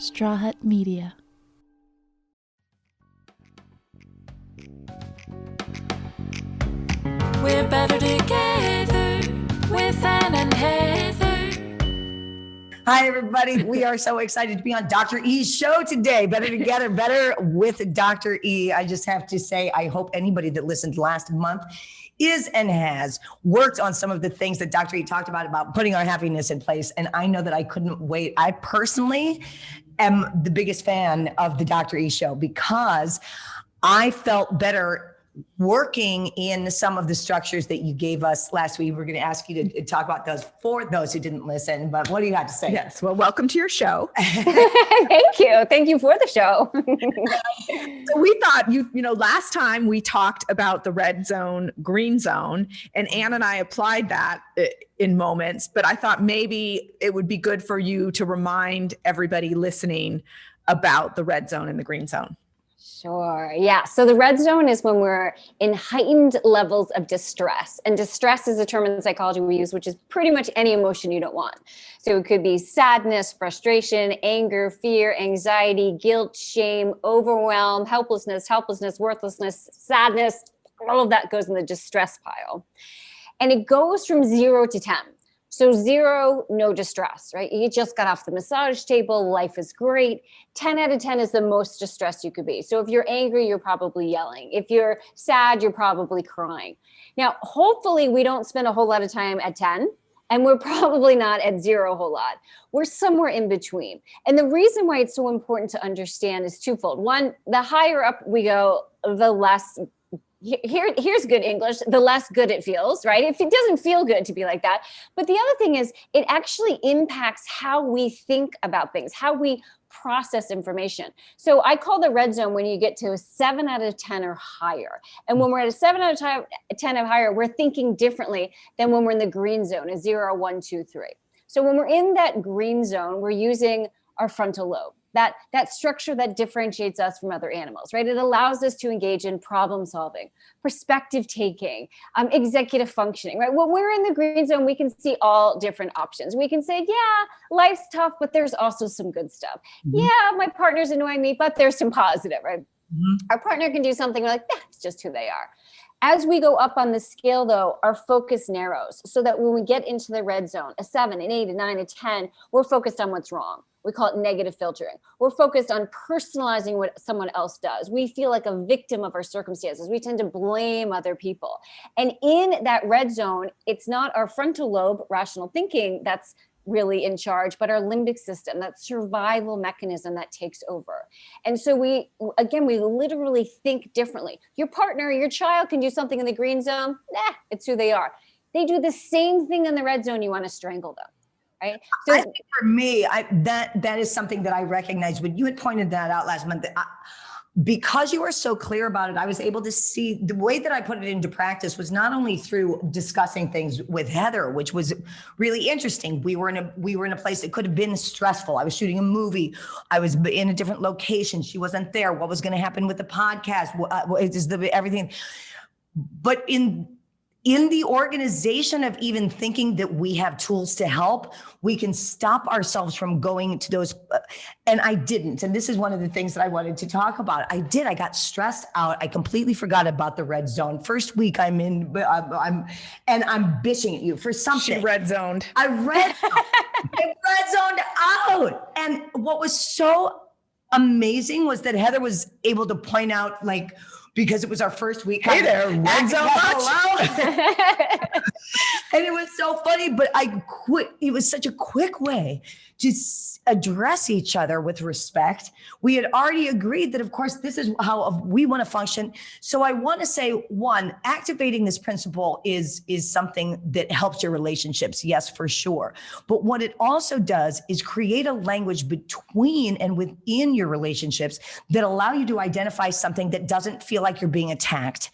Straw Hut Media. We're better together with Ann and Heather. Hi, everybody. We are so excited to be on Dr. E's show today. Better Together, Better with Dr. E. I just have to say, I hope anybody that listened last month is and has worked on some of the things that Dr. E talked about putting our happiness in place. And I know that I couldn't wait. I personally am the biggest fan of the Dr. E show because I felt better working in some of the structures that you gave us last week. We're going to ask you to talk about those for those who didn't listen, but what do you have to say? Yes. Well, welcome to your show. Thank you. Thank you for the show. So we thought last time we talked about the red zone, green zone, and Ann and I applied that in moments, but I thought maybe it would be good for you to remind everybody listening about the red zone and the green zone. Sure. Yeah. So the red zone is when we're in heightened levels of distress. And distress is a term in psychology we use, which is pretty much any emotion you don't want. So it could be sadness, frustration, anger, fear, anxiety, guilt, shame, overwhelm, helplessness, worthlessness, sadness. All of that goes in the distress pile. And it goes from 0 to 10. So 0, no distress, right? You just got off the massage table. Life is great. 10 out of 10 is the most distressed you could be. So if you're angry, you're probably yelling. If you're sad, you're probably crying. Now, hopefully we don't spend a whole lot of time at 10, and we're probably not at 0 a whole lot. We're somewhere in between. And the reason why it's so important to understand is twofold. One, the higher up we go, the less here's good English, the less good it feels, right? If it doesn't feel good to be like that. But the other thing is it actually impacts how we think about things, how we process information. So I call the red zone when you get to a 7 out of 10 or higher. And when we're at a 7 out of 10 or higher, we're thinking differently than when we're in the green zone, a 0, 1, 2, 3. So when we're in that green zone, we're using our frontal lobe. That structure that differentiates us from other animals, right? It allows us to engage in problem solving, perspective taking, executive functioning, right? When we're in the green zone, we can see all different options. We can say, yeah, life's tough, but there's also some good stuff. Mm-hmm. Yeah, my partner's annoying me, but there's some positive, right? Mm-hmm. Our partner can do something, we're like, it's just who they are. As we go up on the scale, though, our focus narrows so that when we get into the red zone, a 7, an 8, a 9, a 10, we're focused on what's wrong. We call it negative filtering. We're focused on personalizing what someone else does. We feel like a victim of our circumstances. We tend to blame other people. And in that red zone, it's not our frontal lobe, rational thinking, that's really in charge, but our limbic system, that survival mechanism that takes over. And so we literally think differently. Your partner, your child can do something in the green zone. It's who they are. They do the same thing in the red zone. You want to strangle them. Right? So I think for me, that is something that I recognize when you had pointed that out last month. Because you were so clear about it, I was able to see the way that I put it into practice was not only through discussing things with Heather, which was really interesting. We were in a place that could have been stressful. I was shooting a movie. I was in a different location. She wasn't there. What was going to happen with the podcast? Everything. But in the organization of even thinking that we have tools to help, we can stop ourselves from going to those. And I didn't. And this is one of the things that I wanted to talk about. I got stressed out. I completely forgot about the red zone. First week I'm bitching at you for something. She red zoned. I red zoned out. And what was so amazing was that Heather was able to point out, because it was our first week. Hey there, red zone much. And it was so funny, but it was such a quick way to address each other with respect. We had already agreed that, of course, this is how we want to function. So I want to say, one, activating this principle is something that helps your relationships. Yes, for sure. But what it also does is create a language between and within your relationships that allow you to identify something that doesn't feel like you're being attacked.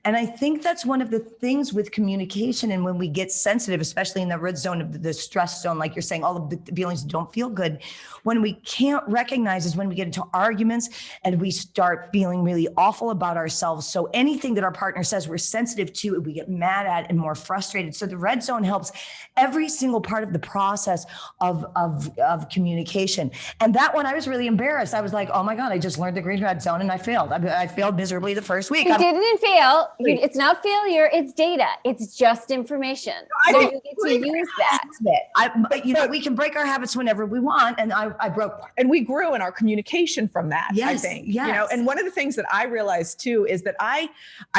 And I think that's one of the things with communication. And when we get sensitive, especially in the red zone of the stress zone, like you're saying, all of the feelings don't feel good. When we can't recognize is when we get into arguments and we start feeling really awful about ourselves. So anything that our partner says we're sensitive to, we get mad at and more frustrated. So the red zone helps every single part of the process of communication. And that one, I was really embarrassed. I was like, oh my God, I just learned the green red zone and I failed. I failed miserably the first week. You didn't fail. It's not failure. It's data. It's just information. So you get to use that. But you know, we can break our habits whenever we want. And I broke one. And we grew in our communication from that, Yes, I think. yes. You know, and one of the things that I realized too is that I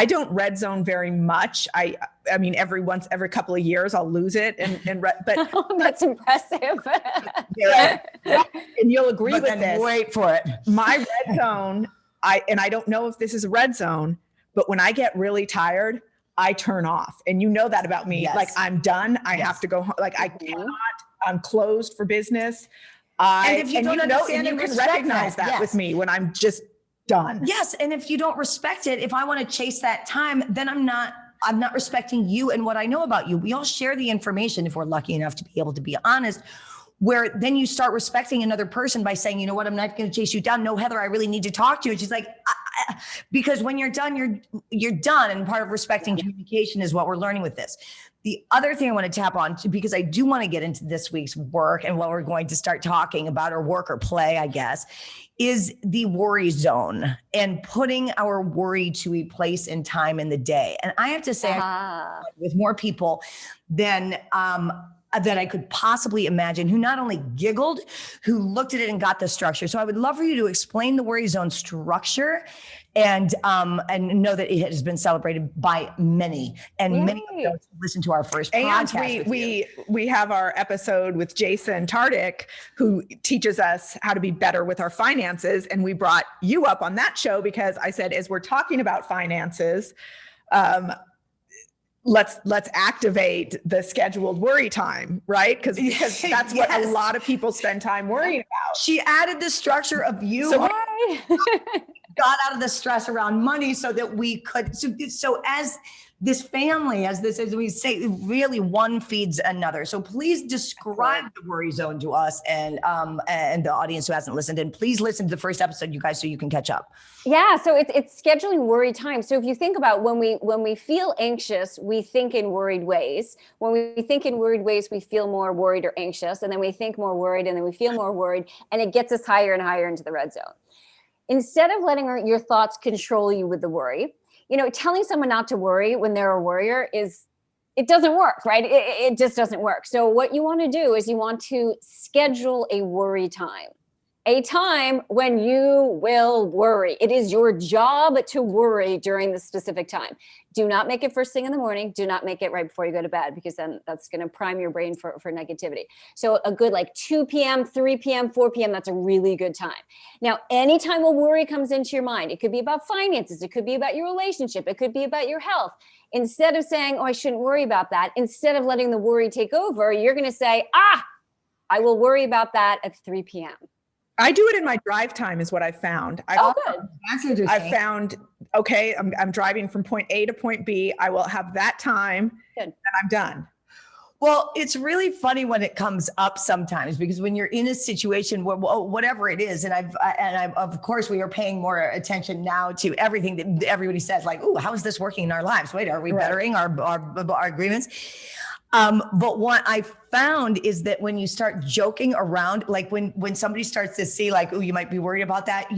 don't red zone very much. I mean, every couple of years I'll lose it but Oh, that's impressive. and you'll agree But with then this. wait for it. My red zone, I don't know if this is a red zone, but when I get really tired, I turn off. And you know that about me. Yes. Like I'm done. I have to go home. Like I cannot, I'm closed for business. And if you don't understand you and can respect recognize that yes. with me when I'm just done. Yes. And if you don't respect it, if I want to chase that time, then I'm not respecting you and what I know about you. We all share the information if we're lucky enough to be able to be honest, where then you start respecting another person by saying, you know what, I'm not going to chase you down. No, Heather, I really need to talk to you. And she's like, because when you're done, you're done. And part of respecting communication is what we're learning with this. The other thing I want to tap on, because I do want to get into this week's work and what we're going to start talking about, or work or play, I guess, is the worry zone and putting our worry to a place and time in the day. And I have to say, with more people than that I could possibly imagine, who not only giggled, who looked at it and got the structure. So I would love for you to explain the worry zone structure and know that it has been celebrated by many and Yay. many of those who listen to our first And podcast. we have our episode with Jason Tardik, who teaches us how to be better with our finances. And we brought you up on that show because I said, as we're talking about finances, let's activate the scheduled worry time, right? Because that's what a lot of people spend time worrying about. She added the structure of you. So got out of the stress around money so that we could. So as this family, as we say, really one feeds another. So please describe the worry zone to us and the audience who hasn't listened. And please listen to the first episode, you guys, so you can catch up. Yeah, so it's scheduling worry time. So if you think about when we feel anxious, we think in worried ways. When we think in worried ways, we feel more worried or anxious, and then we think more worried, and then we feel more worried, and it gets us higher and higher into the red zone. Instead of letting your thoughts control you with the worry, telling someone not to worry when they're a worrier it doesn't work, right? It just doesn't work. So what you want to do is you want to schedule a worry time. A time when you will worry. It is your job to worry during the specific time. Do not make it first thing in the morning. Do not make it right before you go to bed, because then that's going to prime your brain for negativity. So a good 2 p.m., 3 p.m., 4 p.m., that's a really good time. Now, anytime a worry comes into your mind, it could be about finances. It could be about your relationship. It could be about your health. Instead of saying, oh, I shouldn't worry about that, instead of letting the worry take over, you're going to say, I will worry about that at 3 p.m. I do it in my drive time is what I found. Good. That's interesting. I found, okay, I'm driving from point A to point B. I will have that time and I'm done. Well, it's really funny when it comes up sometimes, because when you're in a situation where whatever it is, and I've of course we are paying more attention now to everything that everybody says, like, "Ooh, how is this working in our lives? Wait, are we bettering our agreements?" But what I found is that when you start joking around, like when somebody starts to see like, oh, you might be worried about that.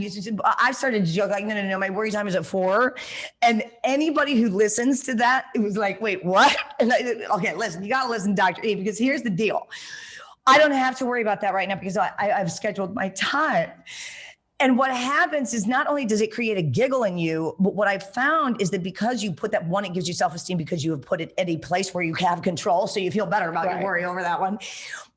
I started to joke like, no, my worry time is at 4. And anybody who listens to that, it was like, wait, what? And okay, listen, you got to listen, Dr. E, because here's the deal. I don't have to worry about that right now because I've scheduled my time. And what happens is not only does it create a giggle in you, but what I've found is that because you put that one, it gives you self-esteem because you have put it at a place where you have control. So you feel better about your worry over that one.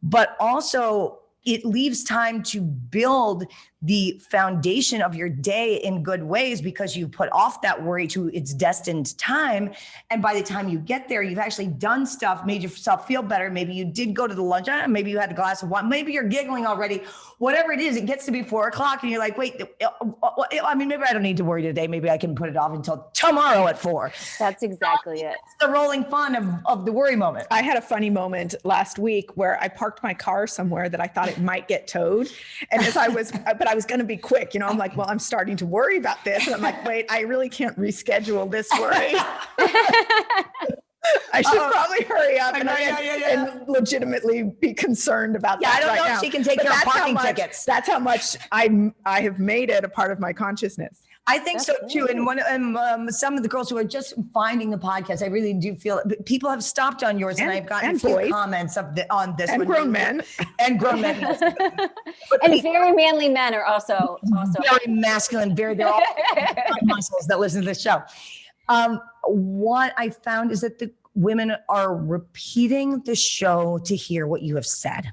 But also it leaves time to build the foundation of your day in good ways because you put off that worry to its destined time. And by the time you get there, you've actually done stuff, made yourself feel better. Maybe you did go to the lunch, maybe you had a glass of wine, maybe you're giggling already. Whatever it is, it gets to be 4 o'clock and you're like, wait, I mean, maybe I don't need to worry today. Maybe I can put it off until tomorrow at 4. That's exactly it. It's the rolling fun of the worry moment. I had a funny moment last week where I parked my car somewhere that I thought I might get towed. And as I was going to be quick, I'm like, well, I'm starting to worry about this. And I'm like, wait, I really can't reschedule this worry. I should probably hurry up and legitimately be concerned about that. I don't know now. if she can take care of parking tickets. That's how much I have made it a part of my consciousness. I think so too. And some of the girls who are just finding the podcast, I really do feel people have stopped on yours, and I've gotten a few comments on this. And grown men. And grown men. And very manly men are also very masculine. They're all muscles that listen to this show. What I found is that the women are repeating the show to hear what you have said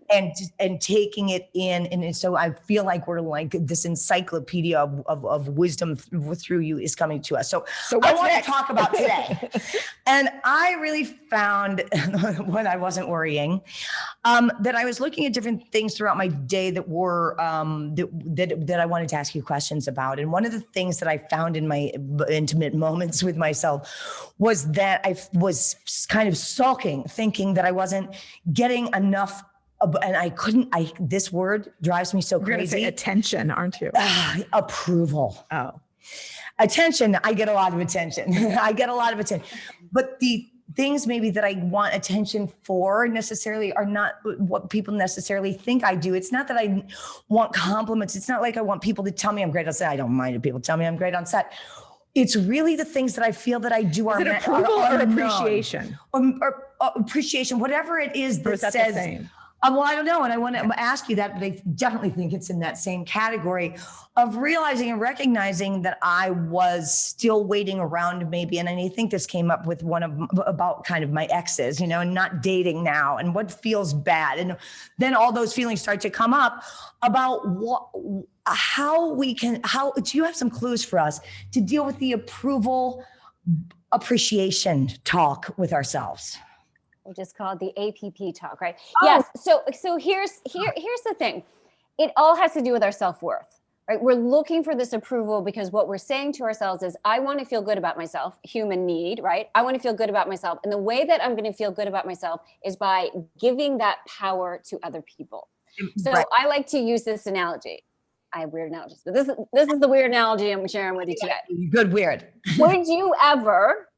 and taking it in. And so I feel like we're like this encyclopedia of wisdom through you is coming to us. So I want to talk about today. And I really found when I wasn't worrying, that I was looking at different things throughout my day that were, that I wanted to ask you questions about. And one of the things that I found in my intimate moments with myself was that I was kind of sulking, thinking that I wasn't getting enough. And this word drives me so crazy. You're going to say attention, aren't you? Approval. Oh. Attention. I get a lot of attention. But the things maybe that I want attention for necessarily are not what people necessarily think I do. It's not that I want compliments. It's not like I want people to tell me I'm great on set. I don't mind if people tell me I'm great on set. It's really the things that I feel that I do are approval or appreciation? Or appreciation, whatever it is that says. The same? Well, I don't know. And I want to ask you that, but I definitely think it's in that same category of realizing and recognizing that I was still waiting around maybe. And I think this came up with about kind of my exes, and not dating now and what feels bad. And then all those feelings start to come up about how do you have some clues for us to deal with the approval, appreciation talk with ourselves? We just call it the APP talk, right? Oh. Yes. So here's the thing. It all has to do with our self-worth, right? We're looking for this approval because what we're saying to ourselves is, I want to feel good about myself, human need, right? I want to feel good about myself. And the way that I'm going to feel good about myself is by giving that power to other people. So right. I like to use this analogy. I have weird analogies, but this is the weird analogy I'm sharing with you today. Good weird. Would you ever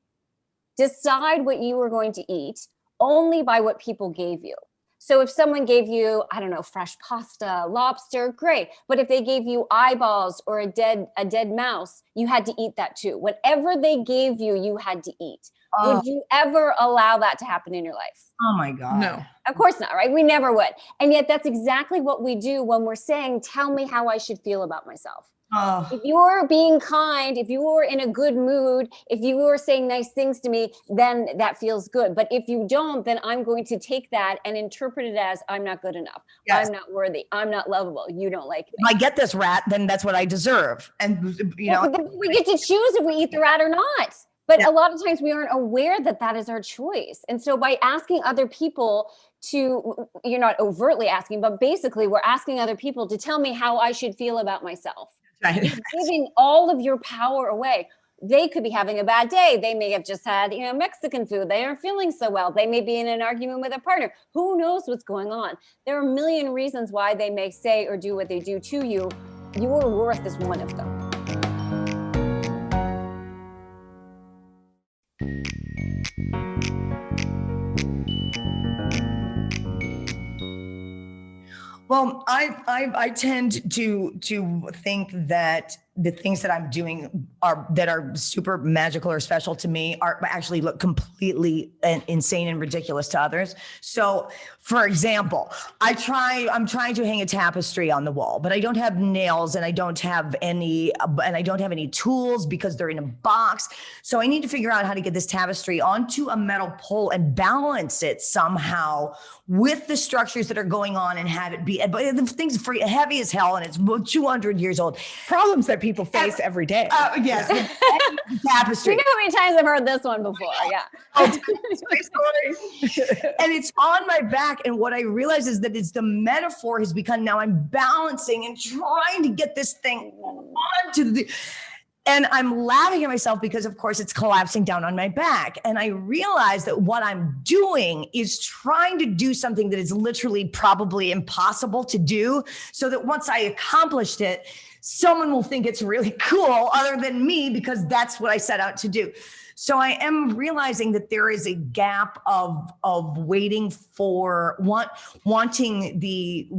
decide what you were going to eat only by what people gave you? So if someone gave you, I don't know, fresh pasta, lobster, great. But if they gave you eyeballs or a dead mouse, you had to eat that too. Whatever they gave you, you had to eat. Oh. Would you ever allow that to happen in your life? Oh my God. No. Of course not, right? We never would. And yet that's exactly what we do when we're saying, tell me how I should feel about myself. Oh. If you're being kind, if you are in a good mood, if you are saying nice things to me, then that feels good. But if you don't, then I'm going to take that and interpret it as, I'm not good enough. Yes. I'm not worthy. I'm not lovable. You don't like me. If I get this rat, then that's what I deserve. And we get to choose if we eat the rat or not. But a lot of times we aren't aware that that is our choice. And so by asking other people to, you're not overtly asking, but basically we're asking other people to tell me how I should feel about myself. Right. You're giving all of your power away. They could be having a bad day. They may have just had, Mexican food. They aren't feeling so well. They may be in an argument with a partner. Who knows what's going on? There are a million reasons why they may say or do what they do to you. Your worth is one of them. Well, I tend to think that the things that I'm doing that are super magical or special to me are actually look completely insane and ridiculous to others. So, for example, I'm trying to hang a tapestry on the wall, but I don't have nails and I don't have any tools because they're in a box. So I need to figure out how to get this tapestry onto a metal pole and balance it somehow with the structures that are going on and have it be. But the thing's heavy as hell and it's 200 years old. Problems that people face every day. Yes. Tapestry. You know how many times I've heard this one before? Yeah. And it's on my back. And what I realize is that it's the metaphor has become now I'm balancing and trying to get this thing onto And I'm laughing at myself because, of course, it's collapsing down on my back. And I realize that what I'm doing is trying to do something that is literally probably impossible to do, so that once I accomplished it, someone will think it's really cool other than me, because that's what I set out to do. So I am realizing that there is a gap of waiting for wanting the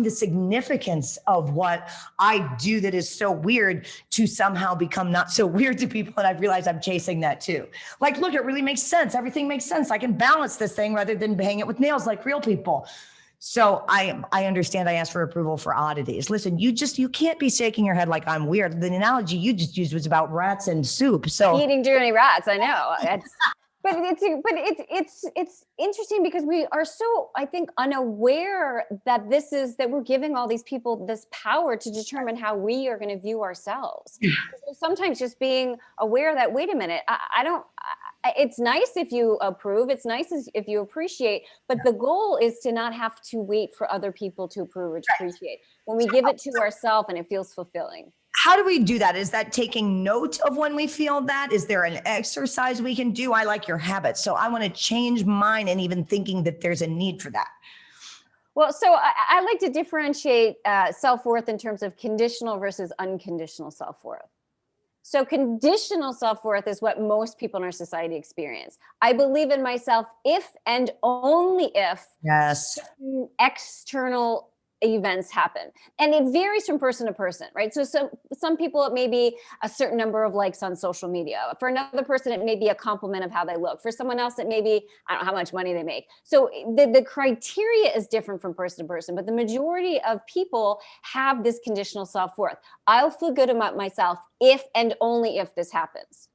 significance of what I do that is so weird to somehow become not so weird to people. And I've realized I'm chasing that too. Like, look, it really makes sense. Everything makes sense. I can balance this thing rather than hang it with nails like real people. So I understand. I asked for approval for oddities. Listen, you can't be shaking your head like I'm weird. The analogy you just used was about rats and soup. So Eating dirty rats, I know. But it's interesting because we are so, I think, unaware that that we're giving all these people this power to determine how we are going to view ourselves. So sometimes just being aware that, wait a minute, it's nice if you approve, it's nice if you appreciate, but the goal is to not have to wait for other people to approve or to appreciate. When we give it to ourselves and it feels fulfilling. How do we do that? Is that taking note of when we feel that? Is there an exercise we can do? I like your habit, so I want to change mine, and even thinking that there's a need for that. Well, so I like to differentiate self-worth in terms of conditional versus unconditional self-worth. So conditional self-worth is what most people in our society experience. I believe in myself if and only if external events happen. And it varies from person to person, right? So some people, it may be a certain number of likes on social media. For another person, it may be a compliment of how they look. For someone else, it may be, I don't know, how much money they make. So the criteria is different from person to person, but the majority of people have this conditional self-worth. I'll feel good about myself if and only if this happens.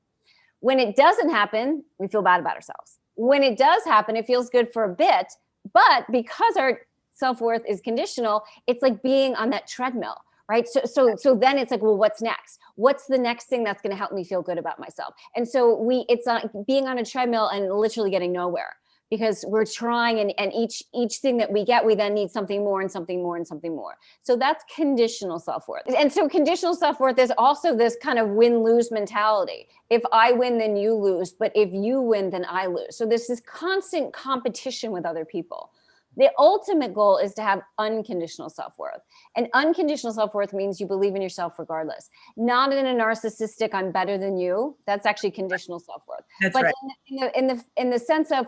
When it doesn't happen, we feel bad about ourselves. When it does happen, it feels good for a bit, but because our self-worth is conditional, it's like being on that treadmill, right? So then it's like, well, what's next? What's the next thing that's going to help me feel good about myself? And so it's being on a treadmill and literally getting nowhere, because we're trying, and each thing that we get, we then need something more and something more and something more. So that's conditional self-worth. And so conditional self-worth is also this kind of win-lose mentality. If I win, then you lose. But if you win, then I lose. So there's this constant competition with other people. The ultimate goal is to have unconditional self-worth. And unconditional self-worth means you believe in yourself regardless. Not in a narcissistic, I'm better than you. That's actually conditional self-worth. That's but right. in the sense of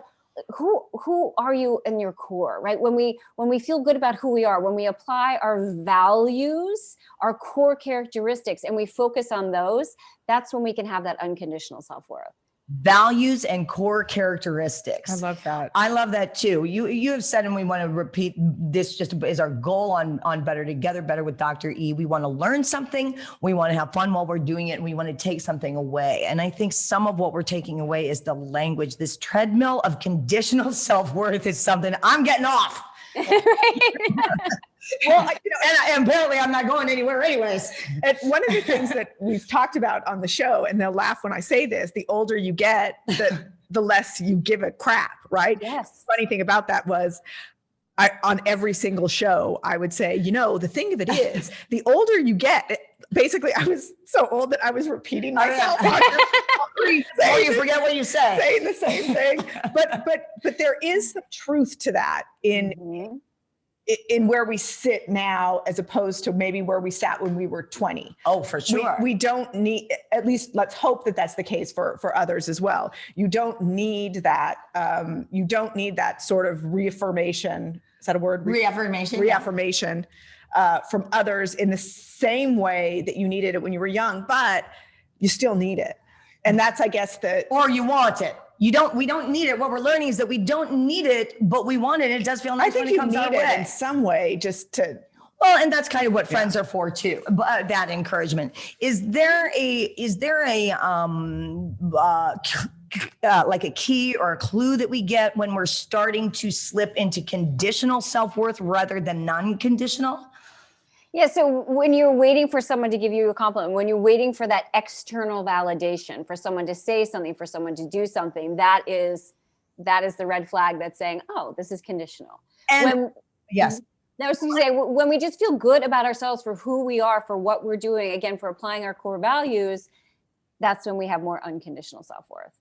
who are you in your core, right? When we feel good about who we are, when we apply our values, our core characteristics, and we focus on those, that's when we can have that unconditional self-worth. Values and core characteristics. I love that. I love that too. You have said, and we want to repeat this just as our goal on Better Together, Better with Dr. E. We want to learn something. We want to have fun while we're doing it. And we want to take something away. And I think some of what we're taking away is the language. This treadmill of conditional self-worth is something I'm getting off. Well, and apparently I'm not going anywhere anyways. And one of the things that we've talked about on the show, and they'll laugh when I say this, the older you get, the less you give a crap, right? Yes. The funny thing about that was, on every single show, I would say, the thing of it is, the older you get, basically, I was so old that I was repeating myself. Oh, you forget what you say. Saying the same thing. But there is some truth to that in where we sit now, as opposed to maybe where we sat when we were 20. Oh, for sure. We don't need, at least let's hope that that's the case for others as well. You don't need that. You don't need that sort of reaffirmation. Is that a word? Reaffirmation from others in the same way that you needed it when you were young, but you still need it. And that's, I guess, or you want it. We don't need it. What we're learning is that we don't need it, but we want it. It does feel nice when it comes our way. I think you need it in some way, just to. Well, and that's kind of what friends are for too. That encouragement. Is there a like a key or a clue that we get when we're starting to slip into conditional self-worth rather than non-conditional? Yeah, so when you're waiting for someone to give you a compliment, when you're waiting for that external validation, for someone to say something, for someone to do something, that is the red flag that's saying, oh, this is conditional. And yes. That was to say, when we just feel good about ourselves for who we are, for what we're doing, again, for applying our core values, that's when we have more unconditional self-worth.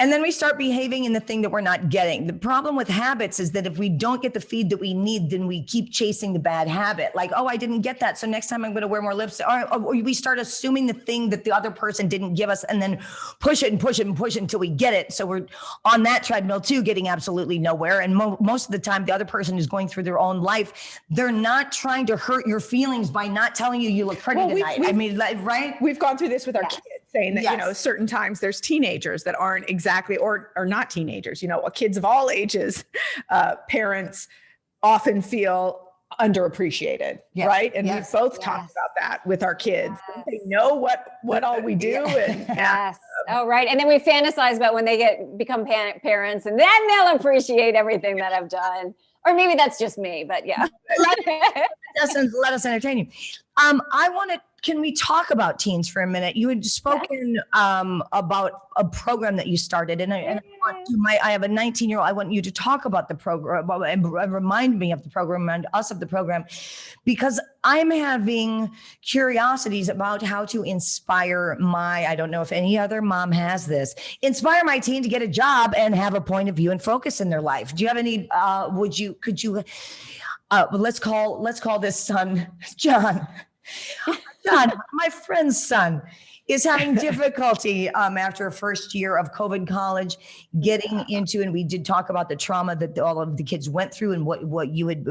And then we start behaving in the thing that we're not getting. The problem with habits is that if we don't get the feed that we need, then we keep chasing the bad habit. Like, oh, I didn't get that, so next time I'm going to wear more lipstick. Or we start assuming the thing that the other person didn't give us and then push it and push it and push it until we get it. So we're on that treadmill too, getting absolutely nowhere. And most of the time, the other person is going through their own life. They're not trying to hurt your feelings by not telling you look pretty tonight. I mean, right? We've gone through this with our kids, saying that, Yes. certain times there's teenagers that aren't exactly, or not teenagers, kids of all ages, parents often feel underappreciated, right? And we both talked about that with our kids. They know what all we do. And Yes. Oh, right. And then we fantasize about when they become parents, and then they'll appreciate everything that I've done. Or maybe that's just me, but yeah. Let us entertain you. Can we talk about teens for a minute? You had spoken about a program that you started, and I have a 19-year-old. I want you to talk about the program and remind me of the program and us of the program, because I'm having curiosities about how to inspire I don't know if any other mom has this, inspire my teen to get a job and have a point of view and focus in their life. Do you have any, could you, let's call this son, John. John, my friend's son, is having difficulty after a first year of COVID college getting into, and we did talk about the trauma that all of the kids went through and what you had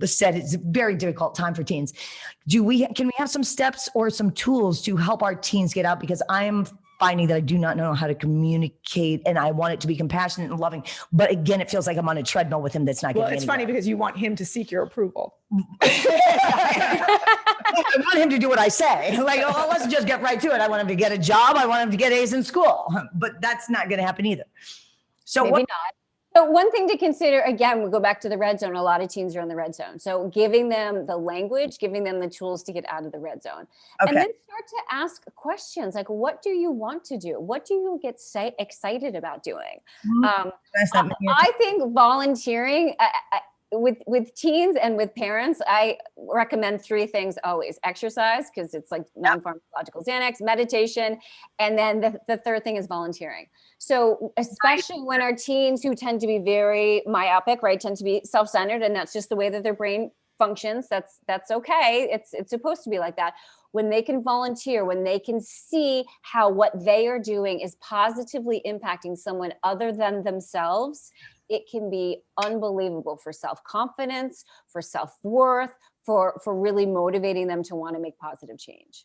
said. It's a very difficult time for teens. Can we have some steps or some tools to help our teens get out? Because I am finding that I do not know how to communicate, and I want it to be compassionate and loving. But again, it feels like I'm on a treadmill with him that's not getting anywhere. Well, it's funny because you want him to seek your approval. I want him to do what I say. Like, oh, let's just get right to it. I want him to get a job. I want him to get A's in school. But that's not going to happen either. So maybe not. So one thing to consider, again, we'll go back to the red zone. A lot of teens are in the red zone. So giving them the language, giving them the tools to get out of the red zone. Okay. And then start to ask questions like, what do you want to do? What do you get excited about doing? I think volunteering, with teens and with parents, I recommend 3 things always: exercise, because it's like non-pharmacological Xanax, meditation, and then the third thing is volunteering. So especially when our teens, who tend to be very myopic, right, tend to be self-centered, and that's just the way that their brain functions. That's okay. It's supposed to be like that. When they can volunteer, when they can see how what they are doing is positively impacting someone other than themselves, it can be unbelievable for self-confidence, for self-worth, for really motivating them to want to make positive change.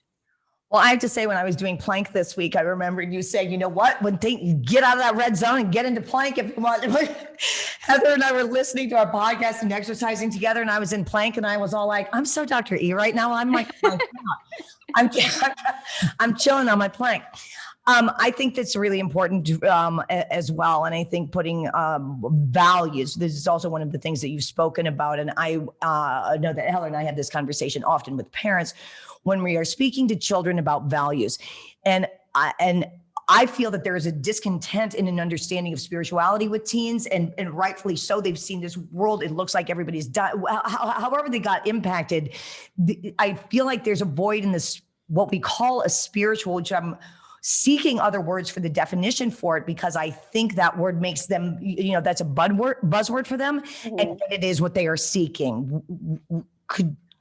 Well, I have to say, when I was doing plank this week, I remember you saying, you know what, get out of that red zone and get into plank if you want. Heather and I were listening to our podcast and exercising together, and I was in plank, and I was all like, I'm so Dr. E right now. I'm like, I'm chilling on my plank. I think that's really important as well. And I think putting values, this is also one of the things that you've spoken about. And I know that Heather and I have this conversation often with parents when we are speaking to children about values. And I feel that there is a discontent in an understanding of spirituality with teens, and rightfully so. They've seen this world. It looks like everybody's died. However they got impacted, I feel like there's a void in this, what we call a spiritual, which I'm seeking other words for the definition for it, because I think that word makes them, that's a buzzword for them, and it is what they are seeking.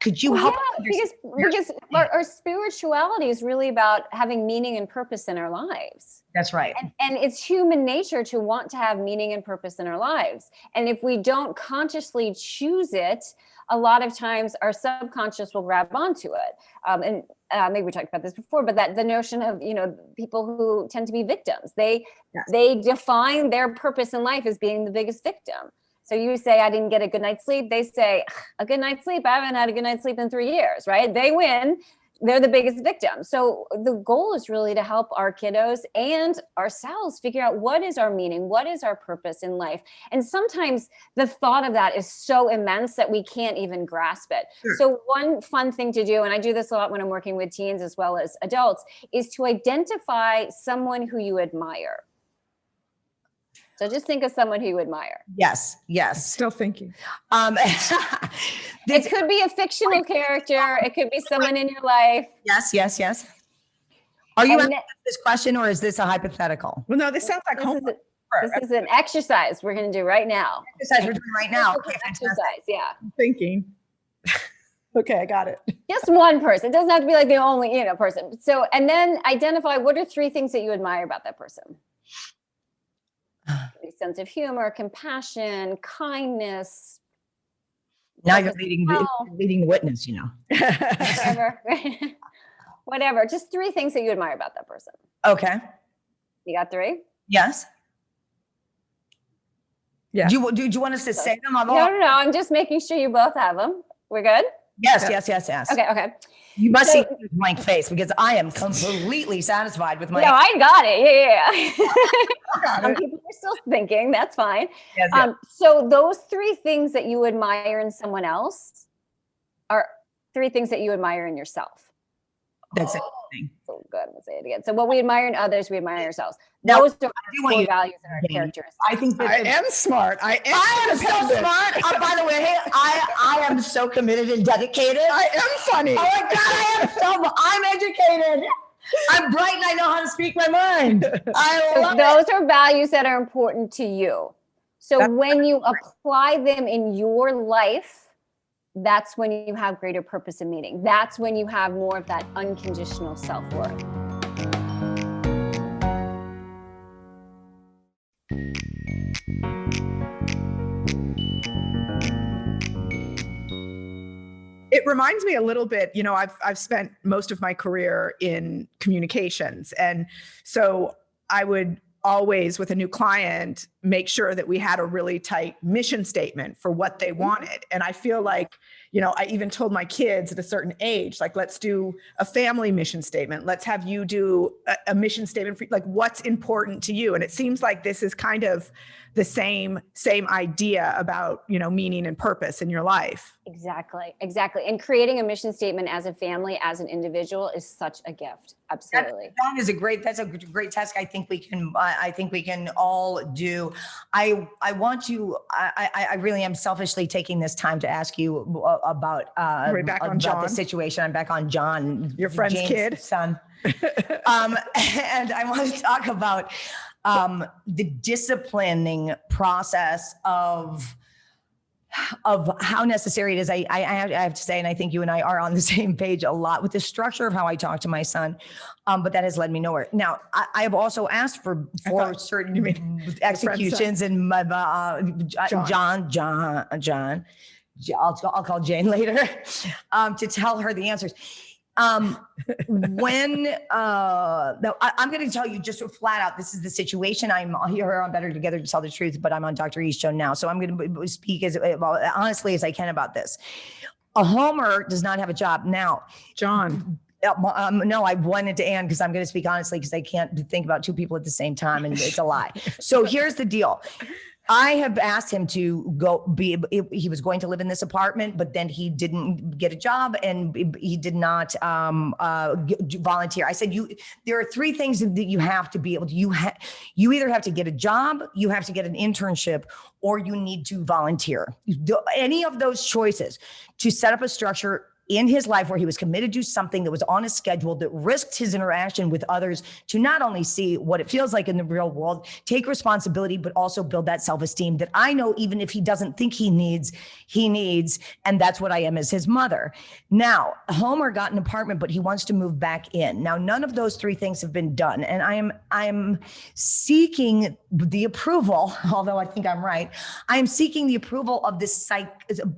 Could you help? Yeah, because our spirituality is really about having meaning and purpose in our lives. That's right. And it's human nature to want to have meaning and purpose in our lives. And if we don't consciously choose it, a lot of times our subconscious will grab onto it. Maybe we talked about this before, but that the notion of, people who tend to be victims, they define their purpose in life as being the biggest victim. So you say, I didn't get a good night's sleep. They say, a good night's sleep? I haven't had a good night's sleep in 3 years, right? They win. They're the biggest victim. So the goal is really to help our kiddos and ourselves figure out what is our meaning, what is our purpose in life. And sometimes the thought of that is so immense that we can't even grasp it. Sure. So one fun thing to do, and I do this a lot when I'm working with teens as well as adults, is to identify someone who you admire. So just think of someone who you admire. Yes. Yes. Still thinking. It could be a fictional character. It could be someone in your life. Yes. Yes. Yes. Are you And asking this question or is this a hypothetical? Well, no, this sounds like This is, homework. this is an exercise we're going to do right now. Exercise we're doing right now. Okay, fantastic. Exercise, yeah. Thinking. Okay, I got it. Just one person. It doesn't have to be like the only, person. So, and then identify what are 3 things that you admire about that person. Sense of humor, compassion, kindness. Now you're leading the witness, Whatever. Whatever. Just 3 things that you admire about that person. Okay. You got 3? Yes. Yeah. Do you want us to say them? No. I'm just making sure you both have them. We're good? Yes, yes. Okay. You must see a blank face because I am completely satisfied with my. No, I got it. Yeah. Some people are still thinking. That's fine. Yes. So those 3 things that you admire in someone else are 3 things that you admire in yourself. That's it. So good. We'll say it again. So what we admire in others, we admire ourselves. Now, Those are core values in our characteristics. I think I am smart. I am so independent. smart. By the way, I am so committed and dedicated. I am funny. Oh my God, I'm educated. I'm bright and I know how to speak my mind. Those are values that are important to you. So when you apply them in your life, that's when you have greater purpose and meaning. That's when you have more of that unconditional self-worth. It reminds me a little bit, I've spent most of my career in communications. And so I would always, with a new client, make sure that we had a really tight mission statement for what they wanted. And I feel like, I even told my kids at a certain age, like, let's do a family mission statement. Let's have you do a mission statement for like what's important to you. And it seems like this is kind of the same idea about, meaning and purpose in your life. Exactly. And creating a mission statement as a family, as an individual is such a gift. Absolutely. That's a great task. I think we can all do. I really am selfishly taking this time to ask you about John. the situation. I'm back on John, your friend's James' kid, son. And I want to talk about the disciplining process of how necessary it is. I have to say, and I think you and I are on the same page a lot with the structure of how I talk to my son, but that has led me nowhere. Now, I have also asked for certain executions and John. I'll call Jane later to tell her the answers. I'm going to tell you just flat out, this is the situation. I'm here on Better Together to Tell the Truth, but I'm on Dr. E's show now. So I'm going to speak as honestly as I can about this. A Homer does not have a job now. John. No, I wanted to end because I'm going to speak honestly because I can't think about 2 people at the same time and it's a lie. So here's the deal. I have asked him to he was going to live in this apartment, but then he didn't get a job and he did not volunteer. I said, there are 3 things that you have to be able to, you either have to get a job, you have to get an internship, or you need to volunteer. Any of those choices to set up a structure in his life where he was committed to something that was on a schedule that risked his interaction with others to not only see what it feels like in the real world, take responsibility, but also build that self-esteem that I know even if he doesn't think he needs, and that's what I am as his mother. Now, Homer got an apartment, but he wants to move back in. Now, none of those 3 things have been done, and I am seeking the approval, although I think I'm right, I am seeking the approval of this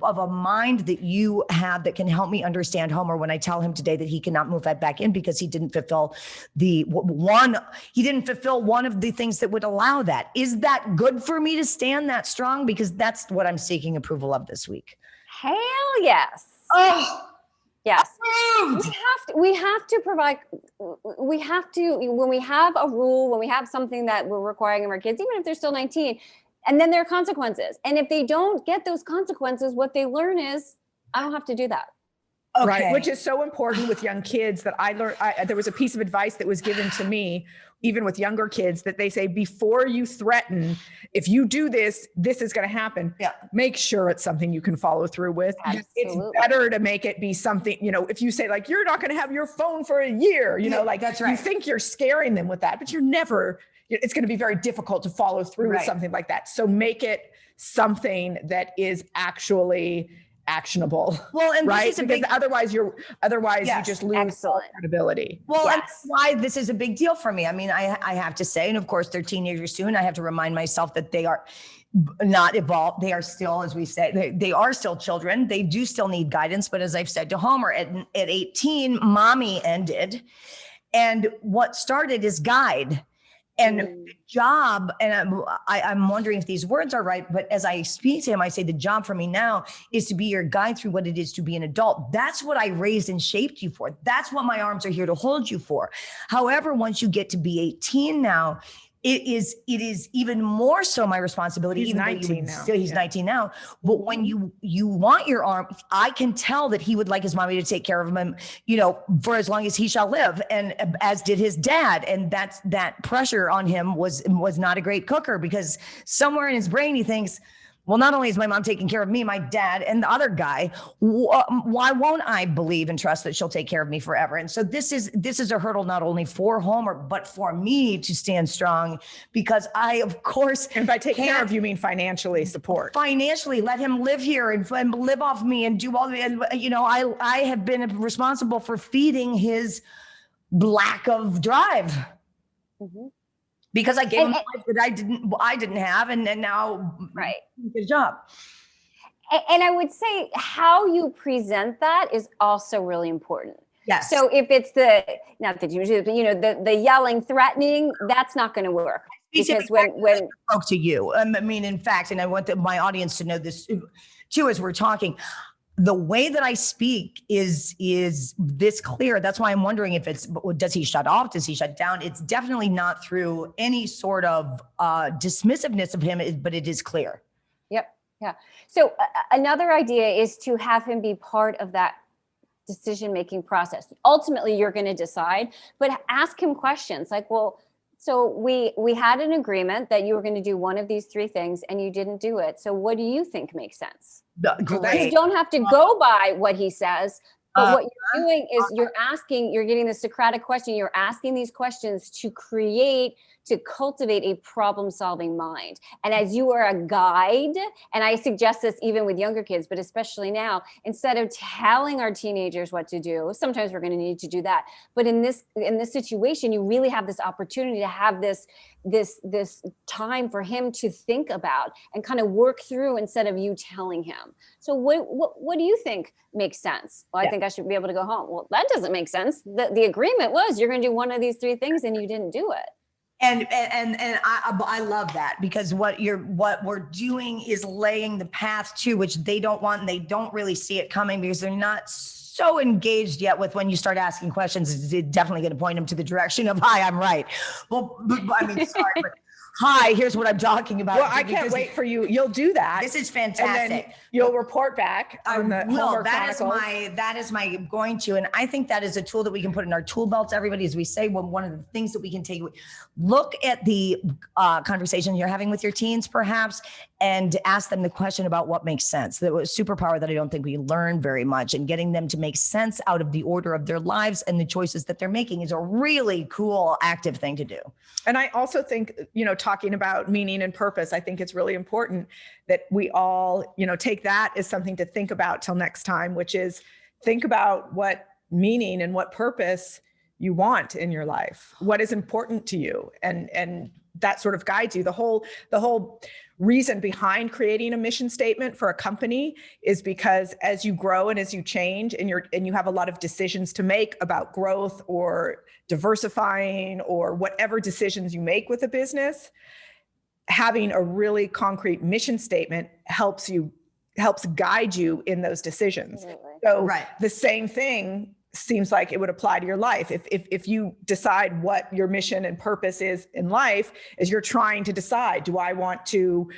of a mind that you have that can help me understand Homer when I tell him today that he cannot move that back in because he didn't fulfill one of the things that would allow that. Is that good for me to stand that strong? Because that's what I'm seeking approval of this week. Hell yes. Oh, yes. We have to provide, when we have a rule, when we have something that we're requiring of our kids, even if they're still 19, and then there are consequences. And if they don't get those consequences, what they learn is, I don't have to do that. Right. Okay. Which is so important with young kids that I learned. There was a piece of advice that was given to me, even with younger kids, that they say, before you threaten, if you do this, this is going to happen. Yeah. Make sure it's something you can follow through with. Absolutely. It's better to make it be something, if you say like, you're not going to have your phone for a year, like that's right. You think you're scaring them with that, but you're never, it's going to be very difficult to follow through with something like that. So make it something that is actually actionable. Well, and right? this is because otherwise you just lose all credibility. Well, and that's why this is a big deal for me. I mean, I have to say, and of course they're teenagers soon. I have to remind myself that they are not evolved. They are still, as we say, they are still children. They do still need guidance. But as I've said to Homer, at 18, mommy ended. And what started is guide. And the job, and I'm wondering if these words are right, but as I speak to him, I say the job for me now is to be your guide through what it is to be an adult. That's what I raised and shaped you for. That's what my arms are here to hold you for. However, once you get to be 18 now, it is even more so my responsibility. He's 19 now. He's 19 now. But when you want your arm, I can tell that he would like his mommy to take care of him, for as long as he shall live, and as did his dad. And that pressure on him was not a great cooker, because somewhere in his brain he thinks, well, not only is my mom taking care of me, my dad, and the other guy, why won't I believe and trust that she'll take care of me forever? And so this is a hurdle not only for Homer, but for me to stand strong, because I, of course, and by take care of, you mean financially support. Financially, let him live here and live off me and do all the, I have been responsible for feeding his lack of drive. Mm-hmm. Because I gave him a life that I didn't have, and now good job. And I would say how you present that is also really important. Yes. So if it's not that you do, but the yelling, threatening, that's not going to work. Because when I spoke to you, I mean, in fact, and I want my audience to know this too as we're talking. The way that I speak is this clear. That's why I'm wondering if does he shut off? Does he shut down? It's definitely not through any sort of dismissiveness of him, but it is clear. Yep. Yeah. So another idea is to have him be part of that decision-making process. Ultimately, you're going to decide, but ask him questions like, well, so we had an agreement that you were going to do one of these three things and you didn't do it. So what do you think makes sense? Great. You don't have to go by what he says, but what you're doing is you're getting the Socratic question. You're asking these questions to cultivate a problem-solving mind. And as you are a guide, and I suggest this even with younger kids, but especially now, instead of telling our teenagers what to do, sometimes we're going to need to do that. But in this situation, you really have this opportunity to have this time for him to think about and kind of work through instead of you telling him. So what do you think makes sense? Well, I think I should be able to go home. Well, that doesn't make sense. The agreement was you're going to do one of these three things and you didn't do it. And I love that, because what we're doing is laying the path to which they don't want, and they don't really see it coming because they're not so engaged yet with when you start asking questions. It's definitely going to point them to the direction of, hi, I'm right. Well, I mean, sorry, but hi, here's what I'm talking about. Well, I can't wait for you. You'll do that. This is fantastic. And then you'll report back on the Homer Chronicles. That is my going to. And I think that is a tool that we can put in our tool belt, everybody, as we say. One of the things that we can take, look at the conversation you're having with your teens, perhaps, and ask them the question about what makes sense. That was a superpower that I don't think we learn very much, and getting them to make sense out of the order of their lives and the choices that they're making is a really cool, active thing to do. And I also think, talking about meaning and purpose, I think it's really important that we all, take that as something to think about till next time, which is think about what meaning and what purpose you want in your life, what is important to you. And that sort of guides you. The whole reason behind creating a mission statement for a company is because as you grow and as you change and you have a lot of decisions to make about growth or diversifying or whatever decisions you make with a business, having a really concrete mission statement helps guide you in those decisions. Absolutely. So the same thing seems like it would apply to your life. If you decide what your mission and purpose is in life, is you're trying to decide, do I want to,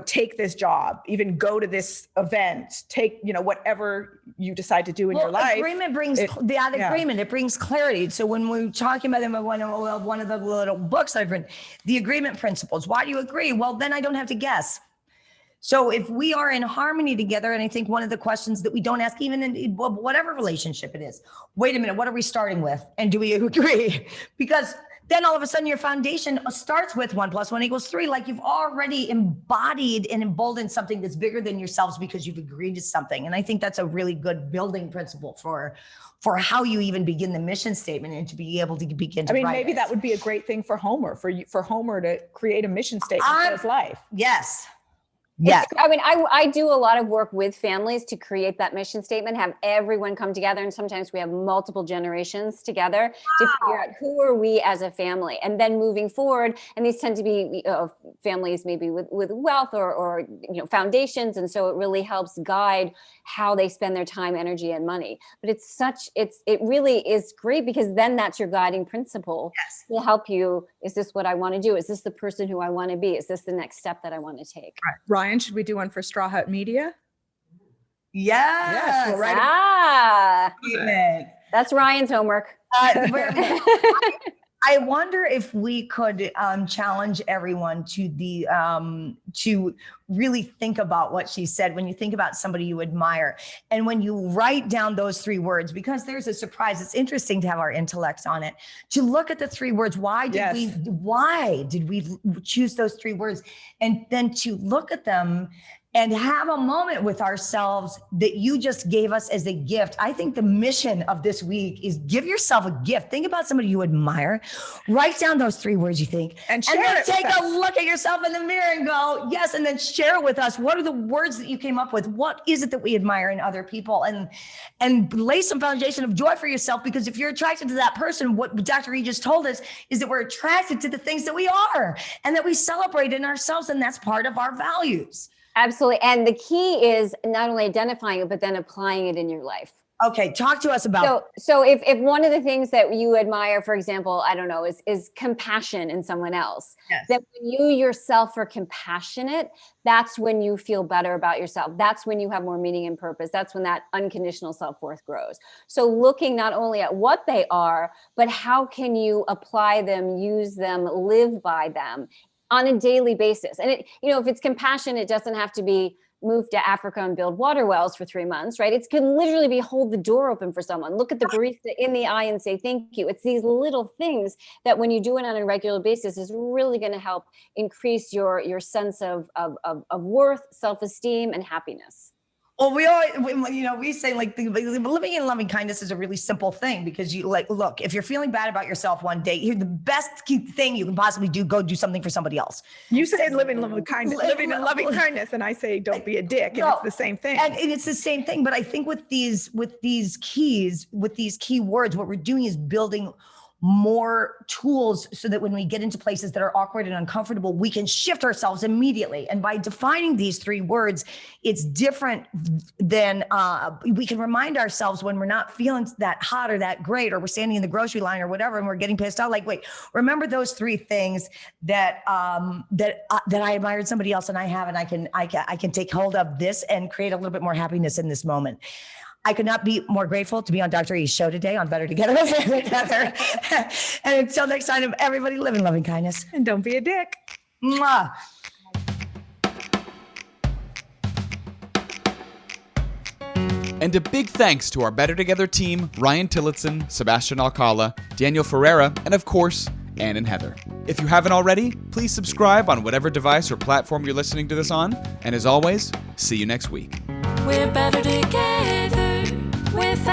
take this job, even go to this event, take, whatever you decide to do in your life. Agreement brings agreement. It brings clarity. So when we're talking about one of the little books I've written, the agreement principles, why do you agree? Well, then I don't have to guess. So if we are in harmony together, and I think one of the questions that we don't ask, even in whatever relationship it is, wait a minute, what are we starting with? And do we agree? Because then all of a sudden your foundation starts with 1 + 1 = 3. Like you've already embodied and emboldened something that's bigger than yourselves because you've agreed to something. And I think that's a really good building principle for how you even begin the mission statement and to be able to begin to write maybe it. That would be a great thing for Homer, for Homer to create a mission statement for his life. Yes. Yeah. I do a lot of work with families to create that mission statement, have everyone come together. And sometimes we have multiple generations together to figure out who are we as a family. And then moving forward, and these tend to be families maybe with wealth or foundations. And so it really helps guide how they spend their time, energy, and money. But it really is great because then that's your guiding principle to help you. Is this what I want to do? Is this the person who I want to be? Is this the next step that I want to take? Ryan, should we do one for Straw Hut Media? Yes. We'll write That's Ryan's homework. I wonder if we could challenge everyone to really think about what she said when you think about somebody you admire. And when you write down those 3 words, because there's a surprise, it's interesting to have our intellect on it, to look at the 3 words. Why did we choose those 3 words? And then to look at them and have a moment with ourselves that you just gave us as a gift. I think the mission of this week is give yourself a gift. Think about somebody you admire. Write down those 3 words you think. And then take a look at yourself in the mirror and go, yes. And then share with us, what are the words that you came up with? What is it that we admire in other people? And lay some foundation of joy for yourself. Because if you're attracted to that person, what Dr. E just told us is that we're attracted to the things that we are and that we celebrate in ourselves. And that's part of our values. Absolutely. And the key is not only identifying it, but then applying it in your life. Okay. Talk to us about. So if one of the things that you admire, for example, I don't know, is compassion in someone else, then when you yourself are compassionate, that's when you feel better about yourself. That's when you have more meaning and purpose. That's when that unconditional self-worth grows. So looking not only at what they are, but how can you apply them, use them, live by them on a daily basis. And if it's compassion, it doesn't have to be move to Africa and build water wells for 3 months, right? It can literally be hold the door open for someone, look at the barista in the eye and say, thank you. It's these little things that when you do it on a regular basis is really going to help increase your sense of worth, self-esteem, and happiness. Well, we say living in loving kindness is a really simple thing because look, if you're feeling bad about yourself one day, the best thing you can possibly do, go do something for somebody else. You say living in loving kindness, and I say don't be a dick, and it's the same thing. And it's the same thing, but I think with these key words, what we're doing is building more tools so that when we get into places that are awkward and uncomfortable, we can shift ourselves immediately. And by defining these 3 words, it's different than we can remind ourselves when we're not feeling that hot or that great, or we're standing in the grocery line or whatever, and we're getting pissed off. Like, wait, remember those 3 things that I admired somebody else and I have, and I can take hold of this and create a little bit more happiness in this moment. I could not be more grateful to be on Dr. E's show today on Better Together with Heather. And until next time, everybody live in loving kindness. And don't be a dick. Mwah. And a big thanks to our Better Together team, Ryan Tillotson, Sebastian Alcala, Daniel Ferreira, and of course, Ann and Heather. If you haven't already, please subscribe on whatever device or platform you're listening to this on. And as always, see you next week. We're better together with